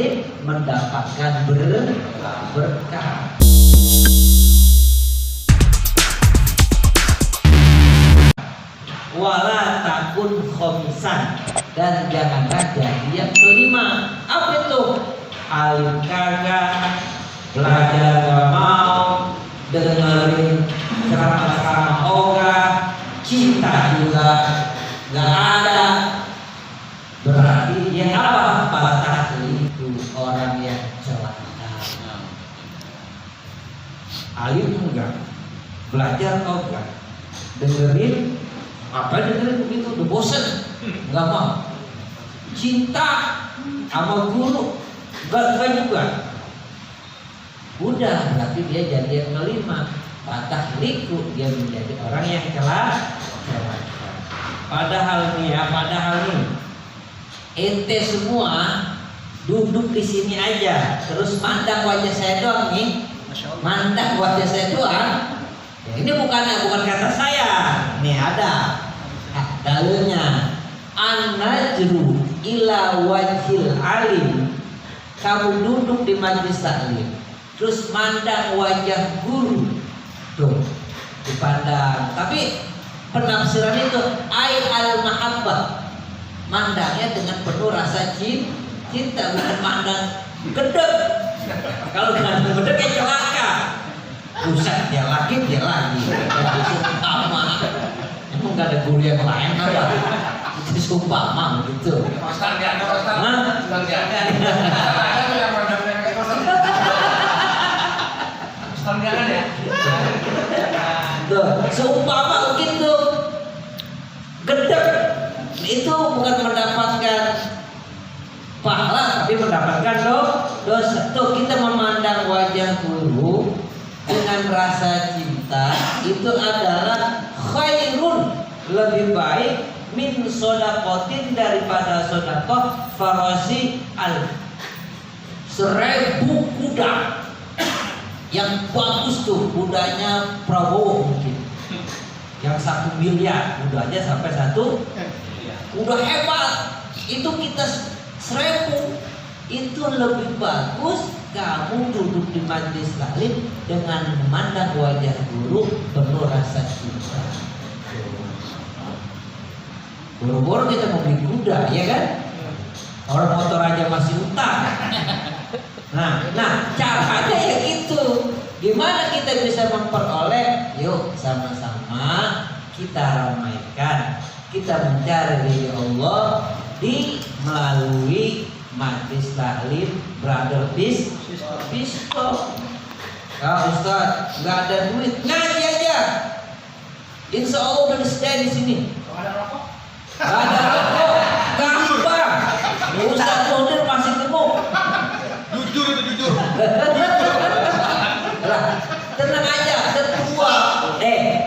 taklim mendapatkan berkah. Wala takun khomisan, dan janganlah jadi yang kelima. Apa itu? Alim kagak, belajar gak mau, dengerin ceramah ogah, cinta juga gak ada. Berarti yang apa? Patah itu orang yang celaka. Alim enggak, belajar enggak, dengerin apa dengerin begitu udah bosen, nggak mau. Cinta sama guru enggak juga. Udah berarti dia jadi yang kelima. Patah liku, dia menjadi orang yang celaka. Padahal nih ente semua duduk di sini aja, terus mandang wajah saya doang nih, mandang wajah saya doang. Ya, ini bukan kata saya, nih ada dalilnya. An-najru ila wajhil alim, kamu duduk di majelis taklim, terus mandang wajah guru, tuh dipandang. Tapi penafsiran itu ai al-mahabbah, mandangnya dengan penuh rasa cinta, bukan mandang gedeg. Kalau dengan gedeg ya celaka. Buset, dia lagi sama. Emang gak ada guru yang lain apa? Itu sumpah mah gitu. Ustaz gak ada Ustaz. Hah? Ustaz gak ada. Ada yang mandangnya kayak Ustaz. Ustaz gak ada ya? Tuh, seumpama begitu. Gedeg itu bukan mendapatkan pahala, tapi mendapatkan dosa. Tuh, kita memandang wajah guru dengan rasa cinta itu adalah khairun, lebih baik min sodakotin, daripada sodakoh farasi al 1000 kuda yang bagus. Tuh kudanya Prabowo mungkin yang 1 miliar kudanya, sampai 1 kuda hebat. Itu kita 1000, itu lebih bagus kamu duduk di majelis taklim dengan memandang wajah guru penuh rasa cinta. Boro-boro kita mau beli kuda, ya kan? Orang motor aja masih utang. Nah, caranya ya gitu. Gimana kita bisa memperoleh? Yuk sama-sama kita ramaikan, kita mencari ridho Allah melalui majlis taklim Brother Bisto. Kalau Ustaz nggak ada duit, ngaji aja. Insya Allah udah stay di sini. Kalau ada rokok? Nggak ada rokok, gampang. Ustaz Munir masih gemuk. Jujur itu jujur. Lah, tenang aja, ketua ya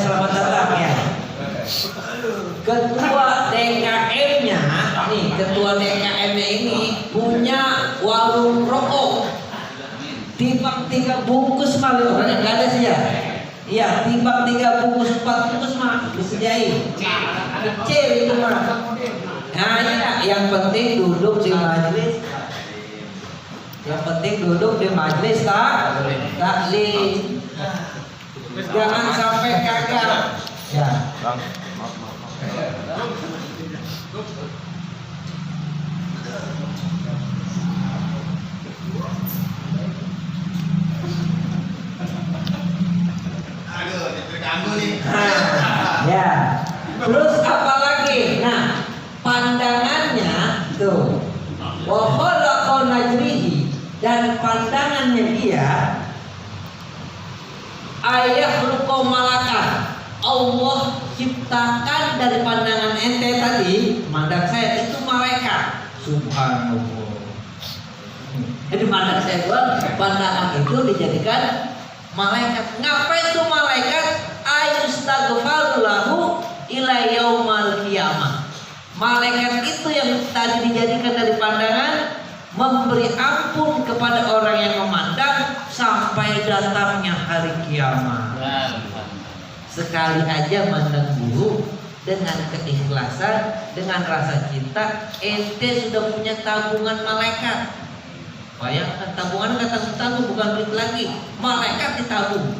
selamat datang ya. Ketua DKM-nya nih, ketua DKM-nya ini punya warung rokok. Timbang 3 bungkus mah orangnya nggak ada sih ya. Iya, timbang 3 bungkus 4 bungkus mah disediain. Kecil itu mah. Nah, iya, yang penting duduk di majelis. Yang penting duduk di majelis taklim. Jangan sampai kagak. Ya. Aduh, terganggu nih. Ya. Terus apa lagi? Nah, pandangannya tuh. Wa khalaqa najrihi, dan pandangannya dia ayakhluqa malakan. Allah ciptakan dari pandangan ente tadi, mandang saya itu malaikat. Subhanallah. Jadi mandang saya buat pandangan itu dijadikan malaikat. Ngapain itu malaikat? Ayustaghfaru lahu ila yaumal qiyamah. Malaikat itu yang tadi dijadikan dari pandangan memberi ampun kepada orang yang memandang sampai datangnya hari kiamat. Sekali aja mandang guru dengan keikhlasan, dengan rasa cinta, ente sudah punya tabungan malaikat. Bayangkan, tabungan nggak tanggung-tanggung, bukan duit lagi, malaikat ditabung.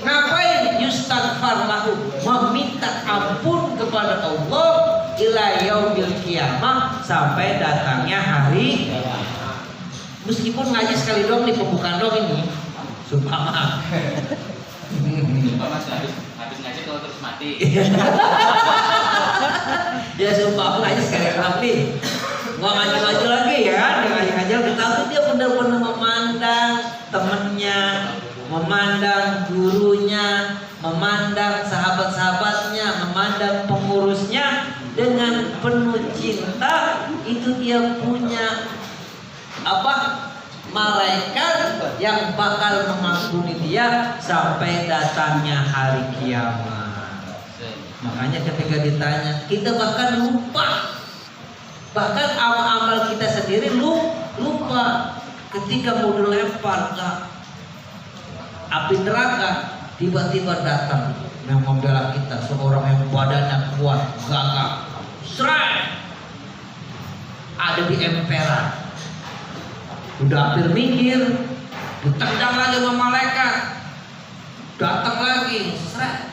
Ngapain? Yustaghfar lahu, meminta ampun kepada Allah ila yaumil qiyamah, sampai datangnya hari. Meskipun ngaji sekali dong di pembukaan dong ini, sumpah Mas habis ngaji kalau terus mati. Ya sumpah ngaji sekali kali. Mau ngaji lagi ya, ngaji udah tahu dia benar-benar memandang temennya, memandang gurunya, memandang sahabat-sahabatnya, memandang pengurusnya dengan penuh cinta. Itu dia punya malaikat yang bakal mengampuni dia sampai datangnya hari kiamat. Makanya ketika ditanya, kita bahkan lupa, bahkan amal-amal kita sendiri lupa. Ketika mau dilempar ke api neraka, tiba-tiba datang yang membela kita, seorang yang badannya kuat, gagah, serai, ada di emperan. Udah hampir minggir, ditendang lagi sama malaikat, datang lagi, seret.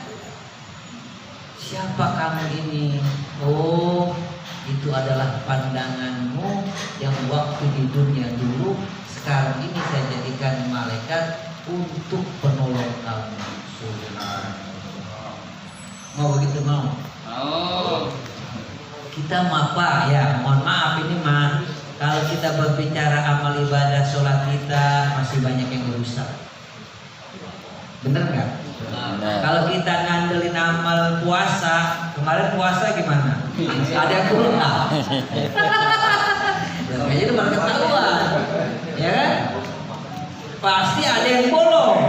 Siapa kamu ini? Oh, itu adalah pandanganmu yang waktu di dunia dulu. Sekarang ini saya jadikan malaikat untuk penolong kamu. Mau begitu mau? Oh. Kita apa ya? Mohon maaf ini mah. Kalau kita berbicara amal ibadah sholat kita masih banyak yang rusak. Bener nggak? Kalau kita ngandelin amal puasa, kemarin puasa gimana? Ada yang kurang nggak? Kayaknya itu baru ketahuan, ya kan? Pasti ada yang bolong.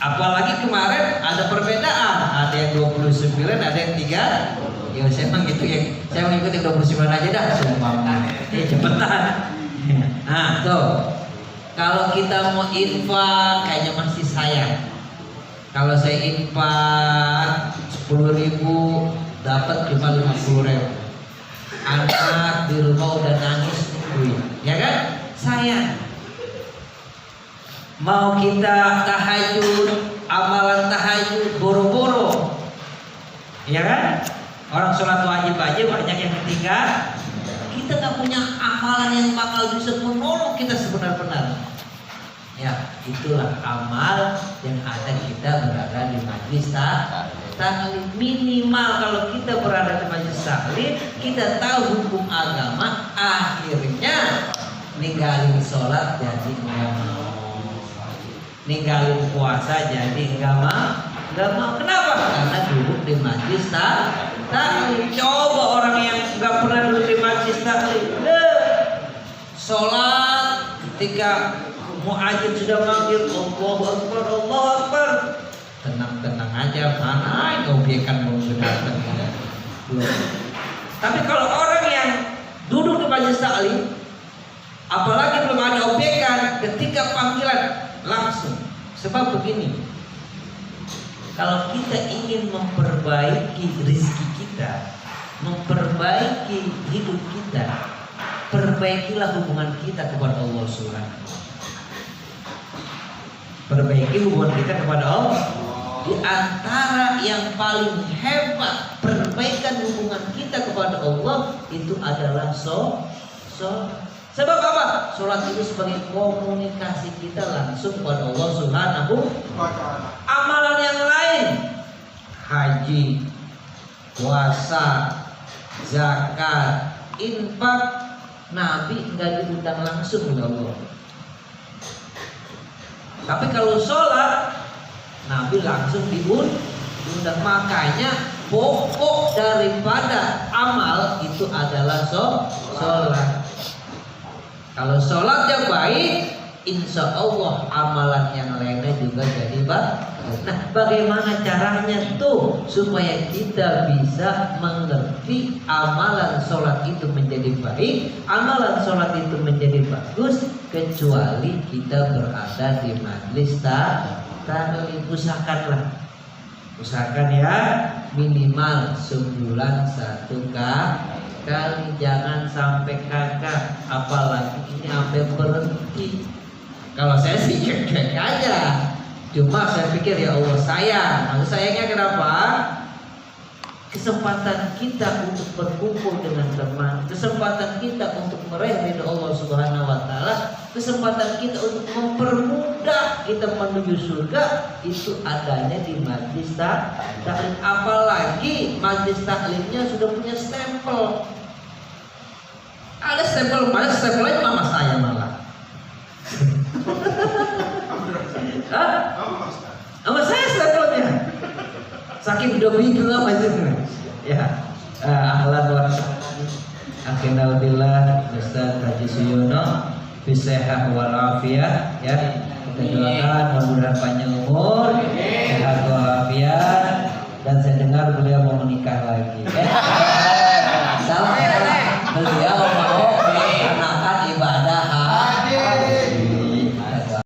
Apalagi kemarin ada perbedaan, ada yang 29, ada yang 3. Ya saya emang gitu ya, saya mengikuti 29 aja dah, sumpah. Cepetan. Nah tuh, kalau kita mau infak kayaknya masih sayang. Kalau saya infak 10.000 dapat cuma 50.000. Anak di rumah udah nangis nungguin, ya kan? Sayang. Mau kita tahajud, amalan tahajud boro-boro, ya kan? Orang sholat wajib aja banyak yang ketinggalan. Kita nggak punya amalan yang bakal bisa menolong kita sebenar-benar. Ya, itulah amal yang ada kita berada di majlis taklim. Minimal kalau kita berada di majlis taklim, kita tahu hukum agama. Akhirnya ninggalin sholat jadi nggak mau, ninggalin puasa jadi nggak mau. Kenapa? Karena duduk di majlis taklim. Coba orang yang nggak pernah duduk di majlis taklim, sholat ketika muadzin sudah manggil Allahu Akbar, Allahu Akbar, tenang-tenang aja, mana obyekan belum datang. Tapi kalau orang yang duduk di majlis taklim, apalagi belum ada obyekan, ketika panggilan langsung. Sebab begini, kalau kita ingin memperbaiki rezeki kita, memperbaiki hidup kita, perbaikilah hubungan kita kepada Allah Subhanahu. Perbaiki hubungan kita kepada Allah. Di antara yang paling hebat perbaikan hubungan kita kepada Allah itu adalah sholat. Sebab apa? Sholat itu sebagai komunikasi kita langsung kepada Allah Subhanahu wa ta'ala. Amalan yang lain, haji, puasa, zakat, infak, Nabi nggak diundang langsung oleh Allah. Tapi kalau sholat, Nabi langsung diundang. Makanya pokok daripada amal itu adalah sholat. Kalau sholatnya baik, insya Allah amalan yang lainnya juga jadi baik. Nah, bagaimana caranya tuh supaya kita bisa mengerti amalan sholat itu menjadi baik, amalan sholat itu menjadi bagus, kecuali kita berada di majlis taklim. Usahakanlah Usahakan ya minimal sebulan 1 kali, jangan sampai kakak, apalagi ini sampai berhenti. Kalau saya sih cek aja, cuma saya pikir ya Allah sayang. Maksud sayangnya kenapa? Kesempatan kita untuk berkumpul dengan teman, kesempatan kita untuk meraih ridho Allah Subhanahu wa taala, kesempatan kita untuk mempermudah kita menuju surga itu adanya di majlis taklim. Apalagi majlis taklimnya sudah punya stempel. Ada stempel, malah stempelnya mama saya malah. Hah? Sama saya stempelnya. Saking udah bingung apa itu. Ya. Ahlan wa sahlan. Akhirnya billah Ustaz Haji Suyono bisehah wal afiyah ya. Kita doakan mudah-mudahan panjang umur, sehat walafiat, dan saya dengar beliau mau menikah lagi. Salam